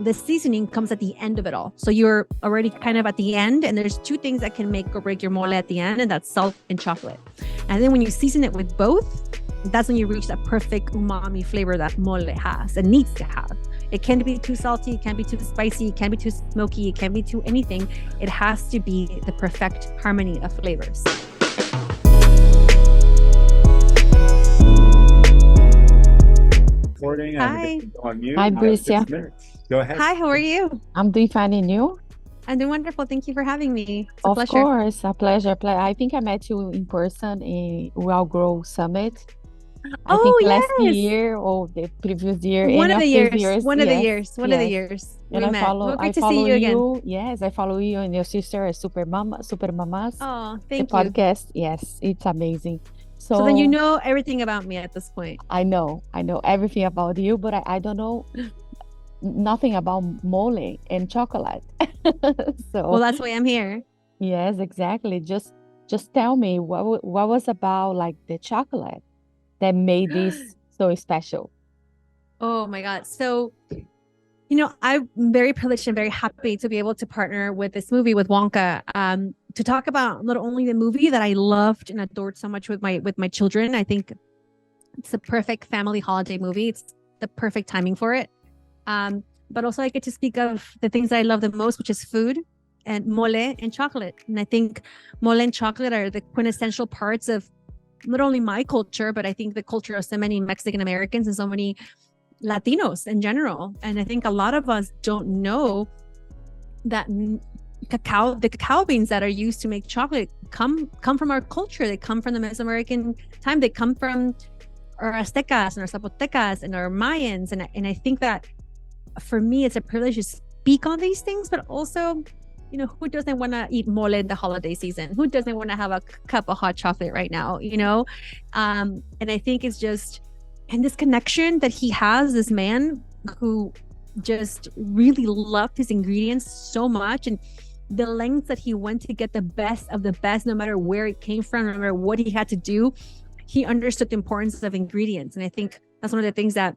the seasoning comes at the end of it all. So you're already kind of at the end, and there's two things that can make or break your mole at the end, and that's salt and chocolate. And then when you season it with both, that's when you reach that perfect umami flavor that mole has and needs to have. It can't be too salty, it can't be too spicy, it can't be too smoky, it can't be too anything. It has to be the perfect harmony of flavors. Recording. Hi. On mute. Hi, Bricia. Go ahead. Hi, how are you? I'm doing fine, and you? I'm doing wonderful. Thank you for having me. It's a Of pleasure. course, a pleasure. I think I met you in person in Well Grow Summit. I Oh, think last yes. year or the previous year. One any of the these years. One of the years. One of the yes. years. And we I met. follow. Well, I great to follow see you again. you. Yes, I follow you and your sister, Super Mamas. Oh, The thank you. podcast. Yes, it's amazing. So then you know everything about me at this point. I know everything about you, but I don't know nothing about mole and chocolate. So Well, that's why I'm here. yes, exactly. Just tell me what was about like the chocolate that made this so special. Oh my God. So, I'm very privileged and very happy to be able to partner with this movie with Wonka, to talk about not only the movie that I loved and adored so much with my children. I think it's the perfect family holiday movie. It's the perfect timing for it. But also I get to speak of the things that I love the most, which is food and mole and chocolate. And I think mole and chocolate are the quintessential parts of not only my culture, but I think the culture of so many Mexican Americans and so many Latinos in general. And I think a lot of us don't know that the cacao beans that are used to make chocolate come from our culture. They come from the Mesoamerican time. They come from our Aztecas and our Zapotecas and our Mayans. And I think that for me, it's a privilege to speak on these things, but also, who doesn't want to eat mole in the holiday season? Who doesn't want to have a cup of hot chocolate right now, And I think it's just, and this connection that he has, this man who just really loved his ingredients so much, and the lengths that he went to get the best of the best, no matter where it came from, no matter what he had to do, he understood the importance of ingredients. And I think that's one of the things that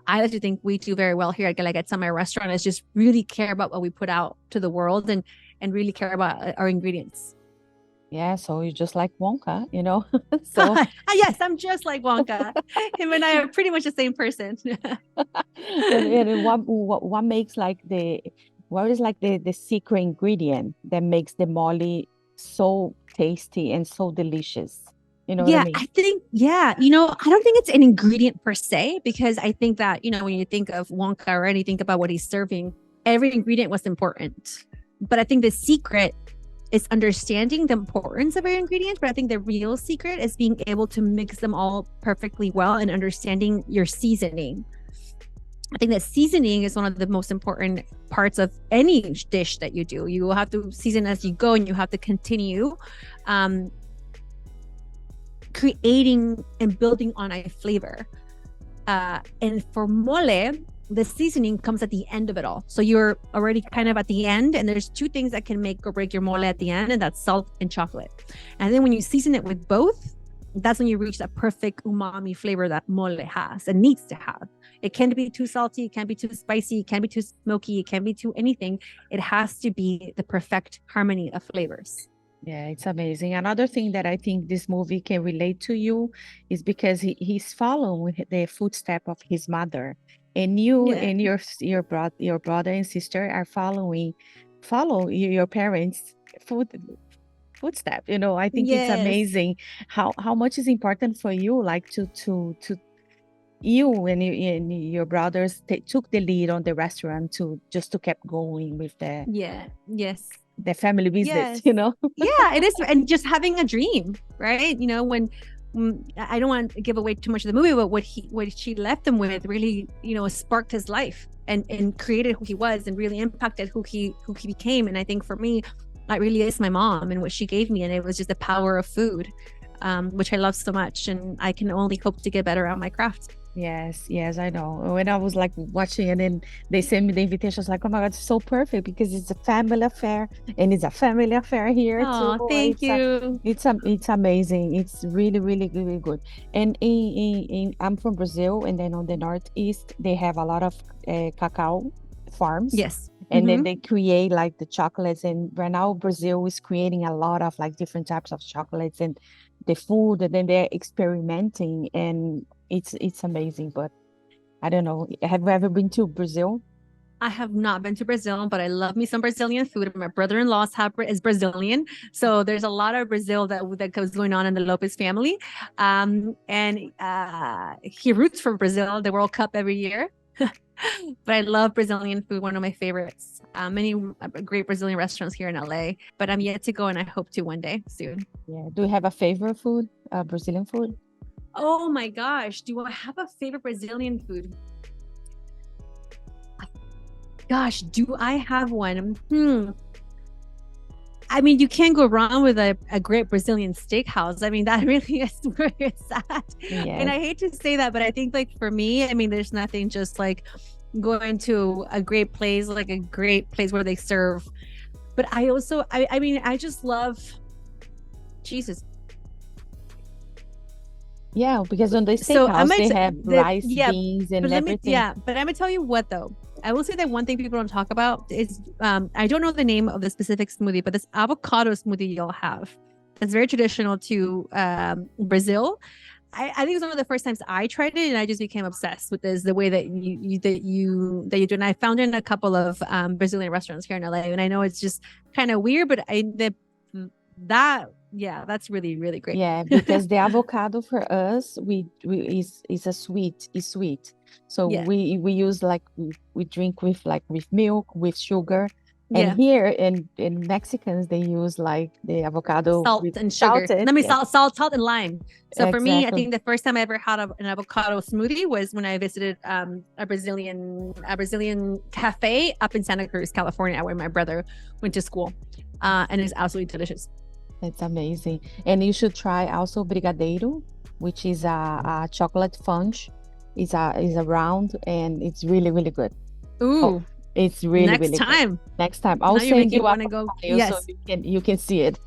I like to think we do very well here at Guelaguetza, my restaurant, is just really care about what we put out to the world and really care about our ingredients. Yeah, so you're just like Wonka, So yes, I'm just like Wonka. Him and I are pretty much the same person. and what makes what is like the secret ingredient that makes the mole so tasty and so delicious? You know what I mean? I think, I don't think it's an ingredient per se, because I think that, when you think of Wonka or you think about what he's serving, every ingredient was important. But I think the secret is understanding the importance of your ingredients. But I think the real secret is being able to mix them all perfectly well and understanding your seasoning. I think that seasoning is one of the most important parts of any dish that you do. You will have to season as you go, and you have to continue creating and building on a flavor. And for mole, the seasoning comes at the end of it all. So you're already kind of at the end, and there's two things that can make or break your mole at the end, and that's salt and chocolate. And then when you season it with both, that's when you reach that perfect umami flavor that mole has and needs to have. It can't be too salty, it can't be too spicy, it can't be too smoky, it can't be too anything. It has to be the perfect harmony of flavors. Yeah, it's amazing. Another thing that I think this movie can relate to you is because he's following the footstep of his mother, and you and your brother and sister are follow your parents' footstep. I think it's amazing how much is important for you, like to you and your brothers took the lead on the restaurant to keep going with the family business. It is. And just having a dream, right? When I don't want to give away too much of the movie, but what she left him with really, sparked his life and created who he was and really impacted who he became. And I think for me, that really is my mom and what she gave me. And it was just the power of food, which I love so much. And I can only hope to get better at my craft. Yes, I know. When I was like watching and then they sent me the invitation, I was like, oh my God, it's so perfect because it's a family affair, and it's a family affair here too. Thank you. It's amazing. It's really, really, really good. And I'm from Brazil, and then on the Northeast, they have a lot of cacao farms. Yes. And then they create like the chocolates. And right now Brazil is creating a lot of like different types of chocolates and the food, and then they're experimenting, and it's amazing. But I don't know. Have you ever been to Brazil? I have not been to Brazil, but I love me some Brazilian food. My brother-in-law is Brazilian, so there's a lot of Brazil that goes going on in the Lopez family. And he roots for Brazil, the World Cup every year. But I love Brazilian food, one of my favorites. Many great Brazilian restaurants here in LA, but I'm yet to go, and I hope to one day soon. Yeah. Do you have a favorite food, Brazilian food? Oh my gosh, do I have a favorite Brazilian food? Gosh, do I have one? I mean, you can't go wrong with a great Brazilian steakhouse. I mean, that really is where it's at. Yes. And I hate to say that, but I think like for me, I mean, there's nothing just like going to a great place, like a great place where they serve. But I also, I mean, I just love Jesus. Yeah, because on the steakhouse they have rice, beans, and everything. But I'm gonna tell you what though. I will say that one thing people don't talk about is I don't know the name of the specific smoothie, but this avocado smoothie you'll have. It's very traditional to Brazil. I think it was one of the first times I tried it, and I just became obsessed with this, the way that you do. And I found it in a couple of Brazilian restaurants here in LA. And I know it's just kind of weird, but that's really, really great. Yeah, because the avocado for us, is sweet. So we use like we drink with milk, with sugar. And here in Mexicans, they use like the avocado salt and sugar. Salt and lime. So for me, I think the first time I ever had an avocado smoothie was when I visited a Brazilian cafe up in Santa Cruz, California, where my brother went to school, and it's absolutely delicious. It's amazing. And you should try also brigadeiro, which is a chocolate fudge. Is a round, and it's really, really good. Ooh. It's really, really good. Next time. I'll send you one go. So you can see it.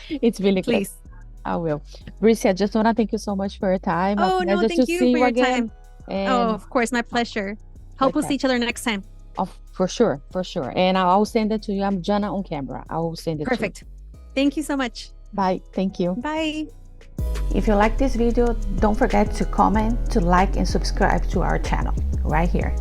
It's really good. Please. I will. Bricia, I just want to thank you so much for your time. Oh, no, thank you for your time. Oh, of course. My pleasure. Hope we'll see each other next time. Oh, for sure. And I'll send it to you. I'm Jana on camera. I will send it to you. Perfect. Thank you so much. Bye. Thank you. Bye. If you like this video, don't forget to comment, to like, and subscribe to our channel right here.